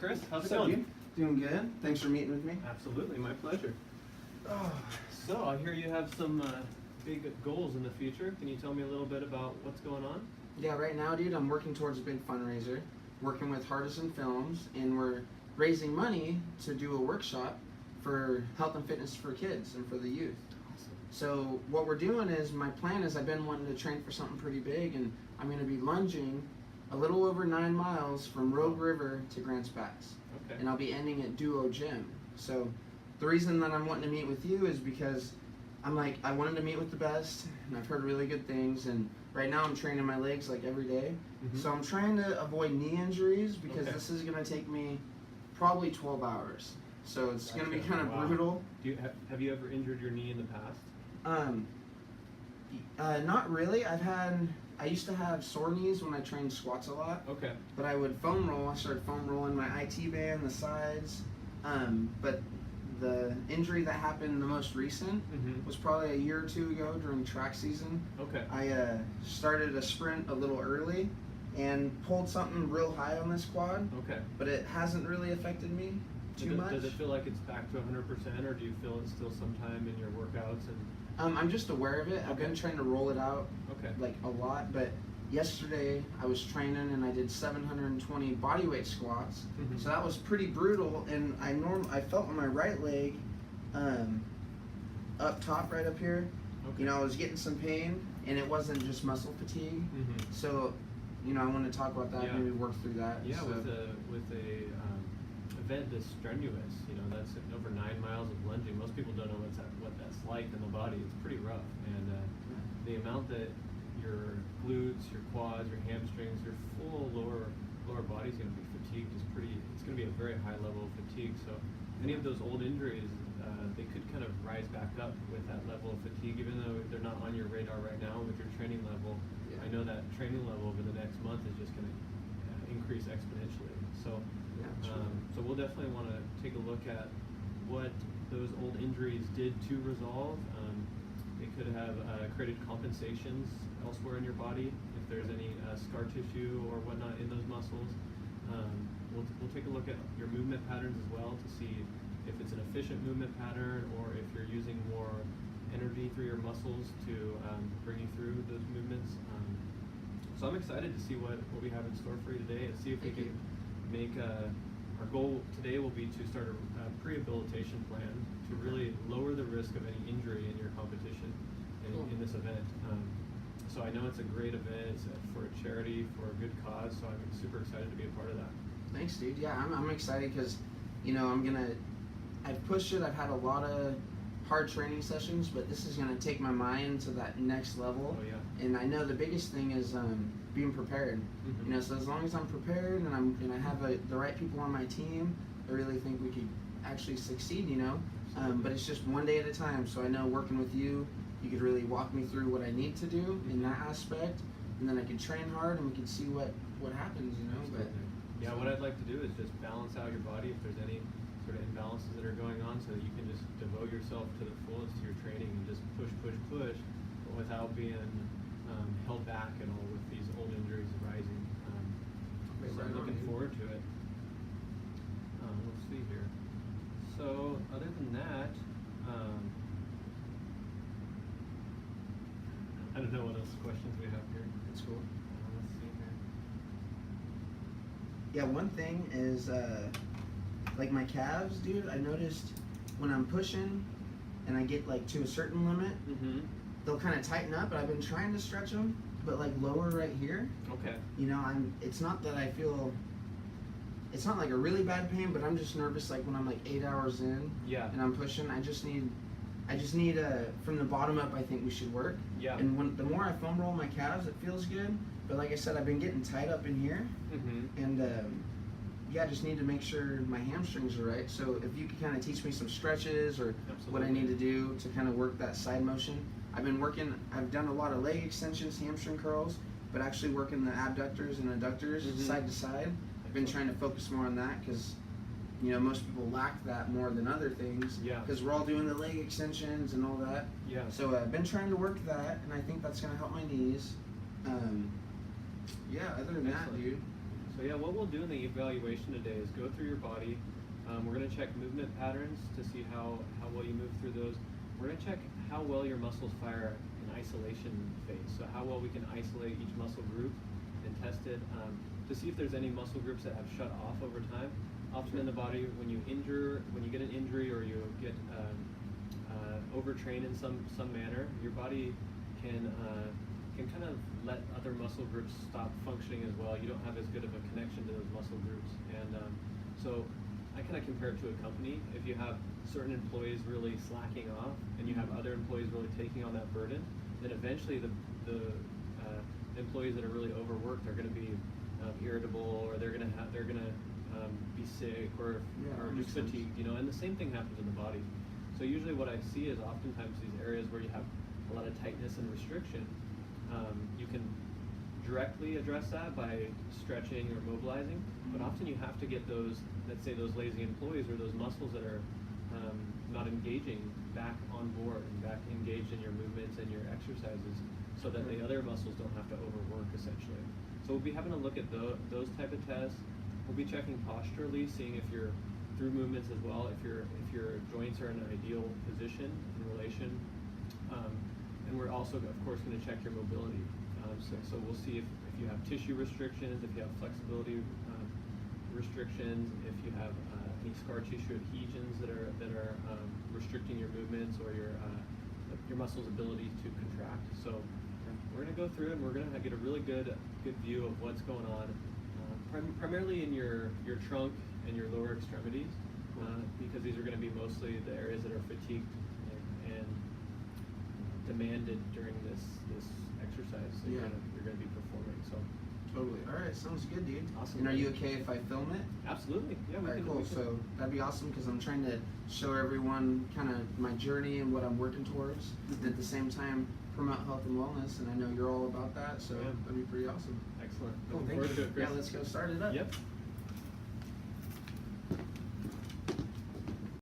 Chris. How's it What's up, going? dude? Doing good. Thanks for meeting with me. Absolutely, my pleasure. So I hear you have some big goals in the future. Can you tell me a little bit about what's going on? Yeah, right now, dude, I'm working towards a big fundraiser, working with Hardison Films, and we're raising money to do a workshop for health and fitness for kids and for the youth. Awesome. So what we're doing is, my plan is I've been wanting to train for something pretty big, and I'm going to be lunging a little over 9 miles from Rogue River to Grants Pass. Okay. And I'll be ending at Duo Gym. So the reason that I'm wanting to meet with you is because I'm like, I wanted to meet with the best, and I've heard really good things, and right now I'm training my legs like every day. So I'm trying to avoid knee injuries because this is going to take me probably 12 hours. So it's going to be kind of brutal. Have you ever injured your knee in the past? Not really. I used to have sore knees when I trained squats a lot. Okay. But I would foam roll. I started foam rolling my IT band, the sides. But the injury that happened the most recent was probably a year or two ago during track season. Okay. I started a sprint a little early and pulled something real high on this quad. Okay. But it hasn't really affected me too much. Does it feel like it's back to 100%, or do you feel it's still sometime in your workouts? And I'm just aware of it. I've been trying to roll it out like a lot, but yesterday I was training and I did 720 bodyweight squats. So that was pretty brutal, and I felt on my right leg up top right up here. You know, I was getting some pain, and it wasn't just muscle fatigue. So, you know, I want to talk about that, maybe work through that. Yeah, so. with a event this strenuous, you know, that's over 9 miles of lunging. Most people don't know what that's like in the body. It's pretty rough, and the amount that your glutes, your quads, your hamstrings, your full lower body's going to be fatigued is it's going to be a very high level of fatigue. So any of those old injuries, they could kind of rise back up with that level of fatigue, even though they're not on your radar right now with your training level. I know that training level over the next month is just going to increase exponentially. So, so we'll definitely want to take a look at what those old injuries did to resolve. They could have created compensations elsewhere in your body if there's any scar tissue or whatnot in those muscles. We'll take a look at your movement patterns as well to see if it's an efficient movement pattern or if you're using more energy through your muscles to bring you through those movements. So I'm excited to see what we have in store for you today, and see if we can make our goal today will be to start a rehabilitation plan to really lower the risk of any injury in your competition in this event. So I know it's a great event. It's for a charity, for a good cause. So I'm super excited to be a part of that. Thanks, dude. Yeah, I'm excited because, you know, I've pushed it. I've had a lot of hard training sessions, but this is gonna take my mind to that next level. Oh, yeah. And I know the biggest thing is being prepared. You know, so as long as I'm prepared and I have the right people on my team, I really think we could actually succeed. You know, but it's just one day at a time. So I know working with you, you could really walk me through what I need to do in that aspect, and then I can train hard and we can see what happens. You know, but yeah, what I'd like to do is just balance out your body if there's any sort of imbalances that are going on, so that you can just devote yourself to the fullest to your training and just push, but without being held back at all with these old injuries arising. So I'm looking forward to it. Let's see here. So other than that, I don't know what else questions we have here. it's cool. Let's see here. Yeah, one thing is like my calves, dude. I noticed when I'm pushing and I get like to a certain limit, they'll kind of tighten up. But I've been trying to stretch them, but like lower right here. Okay. You know, it's not that I feel. It's not like a really bad pain, but I'm just nervous. Like when I'm like 8 hours in, and I'm pushing, I just need from the bottom up. I think we should work. Yeah. And the more I foam roll my calves, it feels good. But like I said, I've been getting tight up in here, and yeah, I just need to make sure my hamstrings are right. So if you could kind of teach me some stretches or what I need to do to kind of work that side motion. I've done a lot of leg extensions, hamstring curls, but actually working the abductors and adductors side to side. I've been trying to focus more on that because, you know, most people lack that more than other things. Because we're all doing the leg extensions and all that. So I've been trying to work that, and I think that's going to help my knees. Yeah, other than that, dude. So yeah, what we'll do in the evaluation today is go through your body. We're going to check movement patterns to see how well you move through those. We're going to check how well your muscles fire in isolation phase. So how well we can isolate each muscle group and test it to see if there's any muscle groups that have shut off over time. Often in the body, when you get an injury or you get overtrained in some manner, your body can kind of let other muscle groups stop functioning as well. You don't have as good of a connection to those muscle groups. And so I kind of compare it to a company. If you have certain employees really slacking off and you have other employees really taking on that burden, then eventually the employees that are really overworked are going to be irritable, or they're going to be sick or just fatigued, you know. And the same thing happens in the body. So usually what I see is oftentimes these areas where you have a lot of tightness and restriction, you can directly address that by stretching or mobilizing, but often you have to get those, let's say those lazy employees or those muscles that are not engaging back on board and back engaged in your movements and your exercises, so that the other muscles don't have to overwork essentially. So we'll be having a look at those type of tests. We'll be checking posturally, seeing if you're through movements as well, if your joints are in an ideal position in relation. And we're also, of course, going to check your mobility. So we'll see if you have tissue restrictions, if you have flexibility restrictions, if you have any scar tissue adhesions that are restricting your movements or your muscles' ability to contract. So we're going to go through it, and we're going to get a really good view of what's going on, primarily in your trunk and your lower extremities, because these are going to be mostly the areas that are fatigued and demanded during this exercise that you're going to be performing. So totally. All right, sounds good, dude. Awesome. And are you okay if I film it? Absolutely. Yeah. All right, cool. So that'd be awesome, because I'm trying to show everyone kind of my journey and what I'm working towards, and at the same time promote health and wellness. And I know you're all about that, so that'd be pretty awesome. Excellent. Cool. Looking forward to it, Chris. Yeah, let's go start it up. Yep.